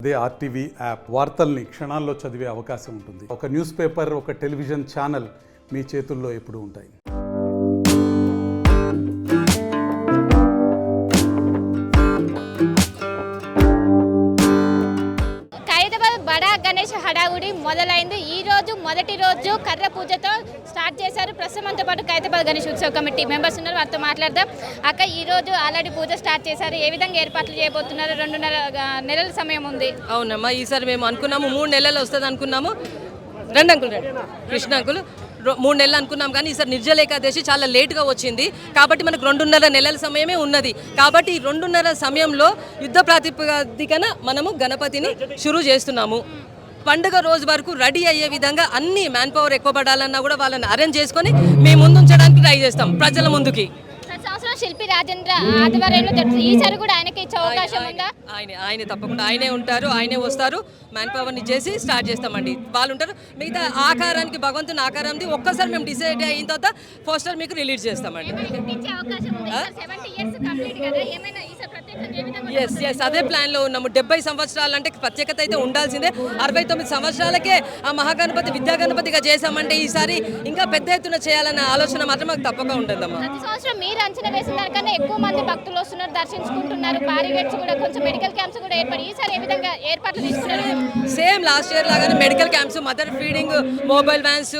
అదే RTV app వార్తల్ని క్షణాల్లో చదివే అవకాశం ఉంటుంది. ఒక న్యూస్ పేపర్, ఒక టెలివిజన్ ఛానల్ మీ చేతుల్లో ఎప్పుడూ ఉంటాయి. బడా గణేష్ హడావుడి మొదలైంది. ఈ రోజు మొదటి రోజు కర్ర పూజతో స్టార్ట్ చేశారు. ప్రస్తుతం మనతో పాటు ఖైరతాబాద్ గణేష్ ఉత్సవ కమిటీ మెంబర్స్ ఉన్నారు, వారితో మాట్లాడదాం. అక్క, ఈ రోజు ఆల్రెడీ పూజ స్టార్ట్ చేశారు, ఏ విధంగా ఏర్పాట్లు చేయబోతున్నారు? 2.5 నెలల సమయం ఉంది. అవునమ్మా, ఈసారి మేము అనుకున్నాము 3 నెలలు వస్తుంది అనుకున్నాము. రెండు అంకులు కృష్ణ అంకులు 3 నెలలు అనుకున్నాం, కానీ ఈసారి నిర్జల ఏకాదశి చాలా లేట్గా వచ్చింది. కాబట్టి మనకు 2.5 నెలల సమయమే ఉన్నది. కాబట్టి ఈ 2.5 సమయంలో యుద్ధ ప్రాతిపదికన మనము గణపతిని షురూ చేస్తున్నాము. పండుగ రోజు వరకు రెడీ అయ్యే విధంగా అన్ని మ్యాన్ పవర్ ఎక్కువ పడాలన్నా కూడా వాళ్ళని అరేంజ్ చేసుకొని మేము ముందు ఉంచడానికి ట్రై చేస్తాం ప్రజల ముందుకి. సంవత్సరం శిల్పి రాజేంద్ర ఆధ్వర్యంలో ఈసారి కూడా ఆయనకి ఇచ్చే అవకాశం ఉందా? ఆయనే తప్పకుండా ఆయనే ఉంటారు, ఆయనే వస్తారు. మ్యాన్ పవర్ని చేసి స్టార్ట్ చేస్తామండి. వాళ్ళు ఉంటారు. మిగతా ఆకారానికి భగవంతుని ఆకారంది ఒక్కసారి మేము డిసైడ్ అయిన తర్వాత పోస్టర్ మీకు రిలీజ్ చేస్తామండి. ఎస్ అదే ప్లాన్లో ఉన్నాము. 70 సంవత్సరాలు అంటే ప్రత్యేకత అయితే ఉండాల్సిందే. 69 సంవత్సరాలకే ఆ మహాగణపతి విద్యా గణపతిగా చేశామంటే ఈసారి ఇంకా పెద్ద ఎత్తున చేయాలన్న ఆలోచన మాత్రం మాకు తప్పక ఉంటుందమ్మా. మీరు అంచనా వేసిన దానికన్నా ఎక్కువ మంది భక్తులు వస్తున్నారు, దర్శించుకుంటున్నారు. బారిగేట్స్ కూడా కొంచెం మెడికల్ క్యాంప్స్ కూడా ఏర్పడి ఈసారి ఏ విధంగా ఏర్పాట్లు తీసుకున్నారు? సేమ్ లాస్ట్ ఇయర్ లాగానే medical camps, mother feeding, mobile vans,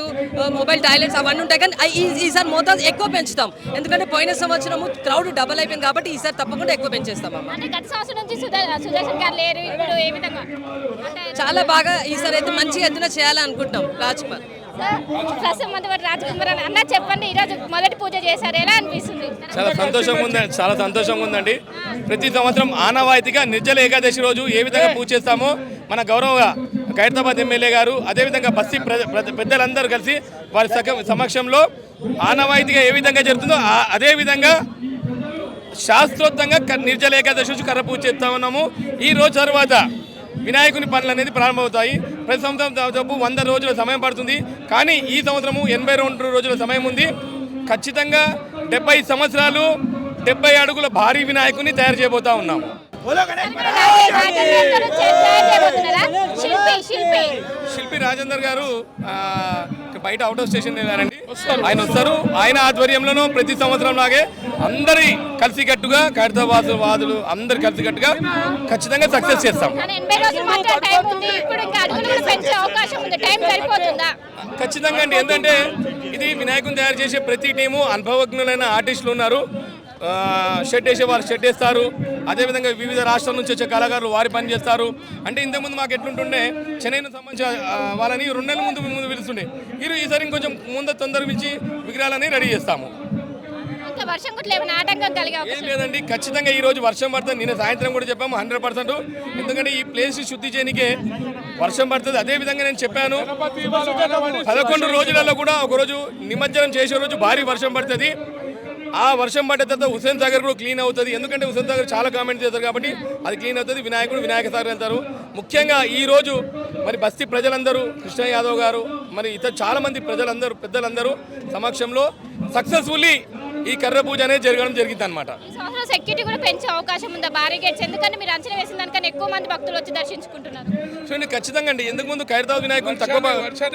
mobile toilets అవన్నీ ఉంటాయి. కానీ ఈసారి మోతాదు ఎక్కువ పెంచుతాం. ఎందుకంటే పోయిన సంవత్సరం క్రౌడ్ డబల్ అయిపోయింది కాబట్టి ఈసారి తప్పకుండా ఎక్కువ పెంచేస్తామమ్మా. గత సంవత్సరం నుంచి సుదర్శన్ గారు లేరు, ఇప్పుడు ఏ విధంగా? చాలా బాగా ఈసారి అయితే మంచిగా ఎత్తున చేయాలని అనుకుంటున్నాం. రాజ్కుమార్ రాజకుమార్ అన్న, చెప్పండి, ఈరోజు మొదటి పూజ చేశారు, ఎలా అనిపిస్తుంది? చాలా సంతోషంగా ఉందండి. ప్రతి సంవత్సరం ఆనవాయితీగా నిర్జల ఏకాదశి రోజు ఏ విధంగా పూజ చేస్తామో మన గౌరవ ఖైరతాబాద్ ఎమ్మెల్యే గారు, అదేవిధంగా బస్తీ పెద్దలందరూ కలిసి వారి సమక్షంలో ఆనవాయితీగా ఏ విధంగా జరుగుతుందో అదేవిధంగా శాస్త్రోక్తంగా నిర్జల ఏకాదశి రోజు కర్ర పూజ చేస్తా ఉన్నాము. ఈ రోజు తర్వాత వినాయకుని పనులు అనేది ప్రారంభమవుతాయి. ప్రతి సంవత్సరం దాదాపు 100 రోజుల సమయం పడుతుంది, కానీ ఈ సంవత్సరము 82 రోజుల సమయం ఉంది. ఖచ్చితంగా 70 సంవత్సరాలు 70 అడుగుల భారీ వినాయకుని తయారు చేయబోతా ఉన్నాము. శిల్పి రాజేందర్ గారు బయట అవుట్ ఆఫ్ స్టేషన్ వెళ్ళారండి. ఆయన వస్తారు. ఆయన ఆధ్వర్యంలోనూ ప్రతి సంవత్సరం లాగే అందరి కలిసికట్టుగా ఖైరతాబాద్ వాదులు అందరు కలిసికట్టుగా ఖచ్చితంగా సక్సెస్ చేస్తాం. ఖచ్చితంగా అండి. ఎందుకంటే ఇది వినాయకుని తయారు చేసే ప్రతి టీము అనుభవజ్ఞులైన ఆర్టిస్టులు ఉన్నారు. షెడ్ వేసే వారు షెడ్ వేస్తారు. అదేవిధంగా వివిధ రాష్ట్రాల నుంచి వచ్చే కళాకారులు వారి పని చేస్తారు. అంటే ఇంతకుముందు మాకు ఎట్లుంటుండే, చెన్నైకి సంబంధించిన వాళ్ళని 2 నెలల ముందు పిలుస్తుండే. ఈసారి ఇంకొంచెం తొందరగా పిలిచి విగ్రహాలని రెడీ చేస్తాము. ఏం లేదండి, ఖచ్చితంగా ఈ రోజు వర్షం పడుతుంది. నిన్న సాయంత్రం కూడా చెప్పాము 100%. ఎందుకంటే ఈ ప్లేస్ శుద్ధి చేయనికే వర్షం పడుతుంది. అదేవిధంగా నేను చెప్పాను 11 రోజులలో కూడా ఒకరోజు నిమజ్జనం చేసే రోజు భారీ వర్షం పడుతుంది. ఆ వర్షం పడ్డ తర్వాత హుస్సేన్ సాగర్ కూడా క్లీన్ అవుతుంది. ఎందుకంటే హుస్సేన్ సాగర్ చాలా కామెంట్ చేస్తారు కాబట్టి అది క్లీన్ అవుతుంది. వినాయక సాగర్ వెళ్తారు. ముఖ్యంగా ఈ రోజు మరి బస్తీ ప్రజలందరూ, కృష్ణ యాదవ్ గారు, మరి ఇతర చాలా మంది పెద్దలందరూ సమక్షంలో సక్సెస్ఫుల్లీ ఈ కర్ర పూజ అనేది జరగడం జరిగింది అనమాట. సెక్యూరిటీ కూడా పెంచే అవకాశం ఉందా బారిగేట్స్? ఎందుకంటే మీరు అంచనా వేసిన దానికన్నా ఎక్కువ మంది భక్తులు వచ్చి దర్శించుకుంటున్నారు. చూడండి, ఖచ్చితంగా అండి. ఎందుకు ముందు ఖైరతాబాద్ వినాయకుని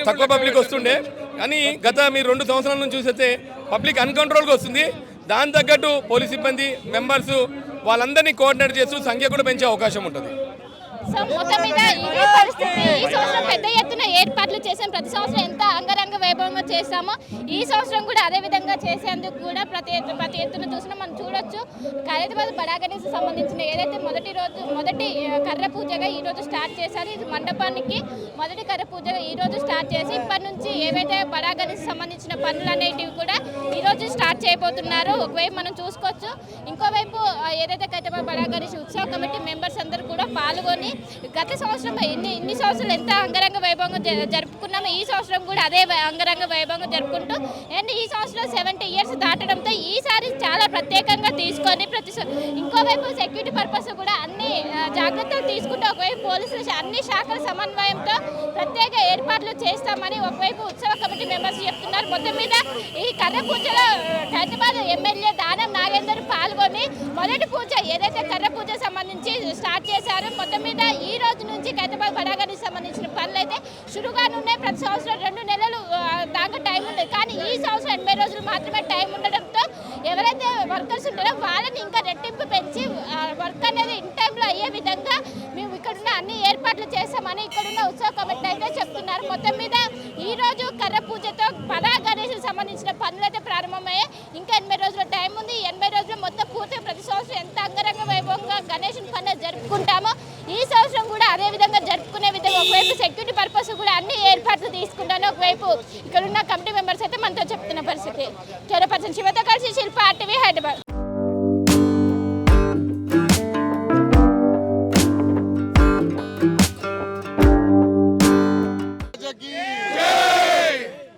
తక్కువ పబ్లిక్ వస్తుండే, కానీ గత మీరు 2 సంవత్సరాల నుంచి చూస్తే పబ్లిక్ అన్కంట్రోల్గా వస్తుంది. దాని తగ్గట్టు పోలీస్ సిబ్బంది మెంబర్స్ వాళ్ళందరినీ కోఆర్డినేట్ చేస్తూ సంఖ్య కూడా పెంచే అవకాశం ఉంటుంది. సో మొత్తం మీద ఇదే పరిస్థితి. ఈ సంవత్సరం పెద్ద ఎత్తున ఏర్పాట్లు చేసాం. ప్రతి సంవత్సరం ఎంత అంగరంగ వైభవంగా చేస్తామో ఈ సంవత్సరం కూడా అదే విధంగా చేసేందుకు కూడా ప్రతి ఎత్తున చూసినా మనం చూడొచ్చు. ఖైరతాబాద్ బడా గణేష్కి సంబంధించిన ఏదైతే మొదటి కర్ర పూజగా ఈరోజు స్టార్ట్ చేశారు. ఇది మండపానికి మొదటి కర్ర పూజగా ఈరోజు స్టార్ట్ చేసి ఇప్పటి నుంచి ఏవైతే బడా గణేష్కి సంబంధించిన పనులు అనేటివి కూడా ఈరోజు స్టార్ట్ చేయబోతున్నారు. ఒకవైపు మనం చూసుకోవచ్చు, ఇంకోవైపు ఏదైతే ఖైరతాబాద్ బడా గణేష్ ఉత్సవ కమిటీ మెంబర్స్ అందరూ కూడా పాల్గొని గత సంవత్సరం ఇన్ని సంవత్సరాలు ఎంత అంగరంగ వైభవంగా జరుపుకున్నామో ఈ సంవత్సరం కూడా అదే అంగరంగ వైభవంగా జరుపుకుంటూ, అండ్ ఈ సంవత్సరం 70 years దాటడంతో ఈసారి చాలా ప్రత్యేకంగా తీసుకొని ఇంకోవైపు సెక్యూరిటీ పర్పస్ కూడా అన్ని జాగ్రత్తలు తీసుకుంటూ ఒకవైపు పోలీసులు అన్ని శాఖల సమన్వయంతో ప్రత్యేక ఏర్పాట్లు చేస్తామని ఒకవైపు ఉత్సవ కమిటీ మెంబర్స్ చెప్తున్నారు. మొత్తం మీద ఈ కర్ర పూజలో ఖైరతాబాద్ ఎమ్మెల్యే దానం నాగేందర్ పాల్గొని మొదటి పూజ ఏదైతే కర్ర పూజ సంబంధించి స్టార్ట్ చేశారో మొత్తం మీద ఈ రోజు నుంచి ఖైరతాబాద్ బడాగానికి సంబంధించిన పనులు అయితే షురుగానున్నాయి. ప్రతి సంవత్సరం 2 నెలలు దాకా టైం ఉంది, కానీ ఈ సంవత్సరం 80 రోజులు మాత్రమే టైం ఉండడంతో ఎవరైతే వర్కర్స్ ఉంటారో వాళ్ళని ఇంకా రెట్టింపు పెంచి వర్క్ అనేది ఇన్ టైంలో అయ్యే విధంగా మేము ఇక్కడున్న అన్ని ఏర్పాట్లు చేస్తామని ఇక్కడున్న ఉత్సవ కమిటీ అయితే చెప్తున్నారు. మొత్తం మీద ఈ రోజు కర్ర పూజతో బడాగణేశుకు సంబంధించిన పనులు అయితే ప్రారంభమయ్యాయి. ఇంకా 80 రోజుల టైం ఉంది. ఈ 80 రోజులు మొత్తం పూర్తి ప్రతి సంవత్సరం ఎంత అంగరంగ వైభవంగా గణేశుని పండుగ జరుపుకుంటామో ఈ సంవత్సరం కూడా అదే విధంగా జరుపుకునే విధంగా ఒకవైపు సెక్యూరిటీ పర్పస్ కూడా అన్ని ఏర్పాట్లు తీసుకుంటాను, ఒకవైపు ఇక్కడ ఉన్న కమిటీ మెంబర్స్ అయితే మనతో చెప్తున్న పరిస్థితి. కెమెరా పర్సన్ శివతో కలిసి Shilpa, RTV Hyderabad.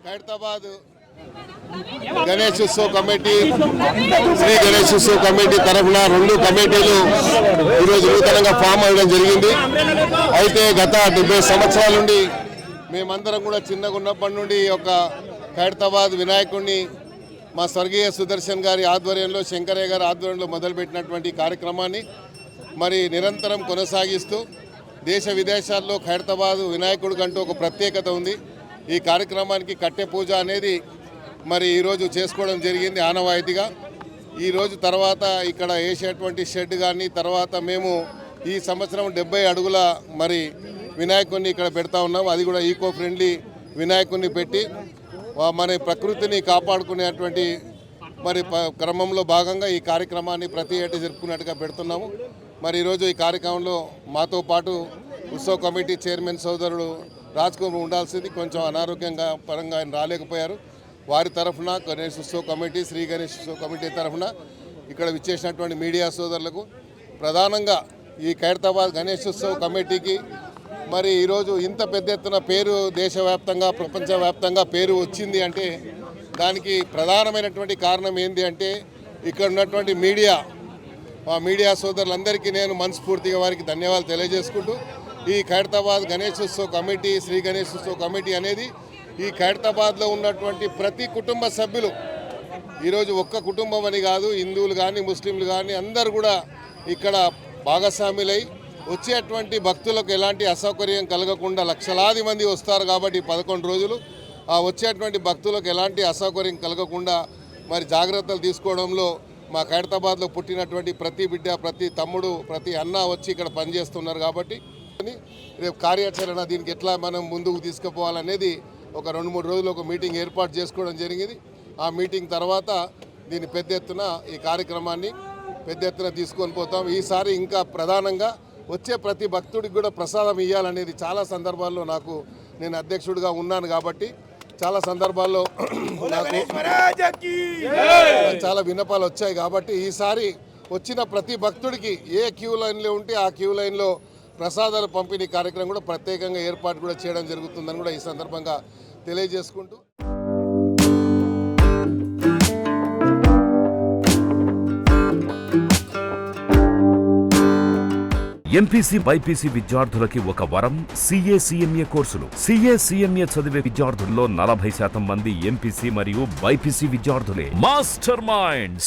Khairatabad Ganeshotsav committee, Shri Ganeshotsav committee తరఫున 2 కమిటీలు ఈరోజు నూతనంగా ఫామ్ అవ్వడం జరిగింది. అయితే గత 70 సంవత్సరాల నుండి మేమందరం కూడా చిన్నగా ఉన్నప్పటి నుండి ఒక ఖైరతాబాద్ వినాయకుడిని మా స్వర్గీయ సుదర్శన్ గారి ఆధ్వర్యంలో, శంకరయ్య గారి ఆధ్వర్యంలో మొదలుపెట్టినటువంటి కార్యక్రమాన్ని మరి నిరంతరం కొనసాగిస్తూ దేశ విదేశాల్లో ఖైరతాబాద్ వినాయకుడి కంటూ ఒక ప్రత్యేకత ఉంది. ఈ కార్యక్రమానికి కట్టె పూజ అనేది మరి ఈరోజు చేసుకోవడం జరిగింది ఆనవాయితీగా. ఈరోజు తర్వాత ఇక్కడ వేసేటువంటి షెడ్ కానీ తర్వాత మేము ఈ సంవత్సరం 70 అడుగుల మరి వినాయకుడిని ఇక్కడ పెడతా ఉన్నాం. అది కూడా ఈకో ఫ్రెండ్లీ వినాయకుడిని పెట్టి మన ప్రకృతిని కాపాడుకునేటువంటి మరి క్రమంలో భాగంగా ఈ కార్యక్రమాన్ని ప్రతి ఏటా జరుపుకున్నట్టుగా పెడుతున్నాము. మరి ఈరోజు ఈ కార్యక్రమంలో మాతో పాటు ఉత్సవ కమిటీ చైర్మన్ సోదరుడు రాజ్ కుమార్ ఉండాల్సింది, కొంచెం అనారోగ్యంగా పరంగా ఆయన రాలేకపోయారు. వారి తరఫున గణేష్ ఉత్సవ కమిటీ, శ్రీ గణేష్ ఉత్సవ కమిటీ తరఫున ఇక్కడ విచ్చేసినటువంటి మీడియా సోదరులకు, ప్రధానంగా ఈ ఖైరతాబాద్ గణేష్ ఉత్సవ కమిటీకి మరి ఈరోజు ఇంత పెద్ద ఎత్తున పేరు దేశవ్యాప్తంగా ప్రపంచవ్యాప్తంగా పేరు వచ్చింది అంటే దానికి ప్రధానమైనటువంటి కారణం ఏంటి అంటే ఇక్కడ ఉన్నటువంటి మీడియా సోదరులందరికీ నేను మనస్ఫూర్తిగా వారికి ధన్యవాదాలు తెలియజేసుకుంటూ, ఈ ఖైరతాబాద్ గణేష్ ఉత్సవ కమిటీ, శ్రీ గణేష్ ఉత్సవ కమిటీ అనేది ఈ ఖైరతాబాద్లో ఉన్నటువంటి ప్రతి కుటుంబ సభ్యులు, ఈరోజు ఒక్క కుటుంబం అని కాదు, హిందువులు కానీ ముస్లింలు కానీ అందరూ కూడా ఇక్కడ భాగస్వాములై వచ్చేటువంటి భక్తులకు ఎలాంటి అసౌకర్యం కలగకుండా లక్షలాది మంది వస్తారు కాబట్టి 11 రోజులు ఆ వచ్చేటువంటి భక్తులకు ఎలాంటి అసౌకర్యం కలగకుండా మరి జాగ్రత్తలు తీసుకోవడంలో మా ఖైరతాబాద్లో పుట్టినటువంటి ప్రతి బిడ్డ, ప్రతి తమ్ముడు, ప్రతి అన్న వచ్చి ఇక్కడ పనిచేస్తున్నారు. కాబట్టి రేపు కార్యాచరణ దీనికి ఎట్లా మనం ముందుకు తీసుకుపోవాలనేది ఒక 2-3 రోజులు ఒక మీటింగ్ ఏర్పాటు చేసుకోవడం జరిగింది. ఆ మీటింగ్ తర్వాత దీన్ని పెద్ద ఎత్తున ఈ కార్యక్రమాన్ని పెద్ద ఎత్తున తీసుకొని పోతాం. ఈసారి ఇంకా ప్రధానంగా వచ్చే ప్రతి భక్తుడికి కూడా ప్రసాదం ఇవ్వాలనేది చాలా సందర్భాల్లో నేను అధ్యక్షుడిగా ఉన్నాను కాబట్టి చాలా సందర్భాల్లో నాకు చాలా విన్నపాలు వచ్చాయి. కాబట్టి ఈసారి వచ్చిన ప్రతి భక్తుడికి ఏ క్యూ లైన్లో ఉంటే ఆ క్యూ లైన్లో ప్రసాదాల పంపిణీ కార్యక్రమం కూడా ప్రత్యేకంగా ఏర్పాటు కూడా చేయడం జరుగుతుందని కూడా ఈ సందర్భంగా తెలియజేసుకుంటూ ఎంపీసీ బైపీసీ విద్యార్థులకి ఒక వరం CA/CMA కోర్సులు. CA/CMA చదివే విద్యార్థుల్లో 40% మంది ఎంపీసీ మరియు బైపీసీ విద్యార్థులే. Master minds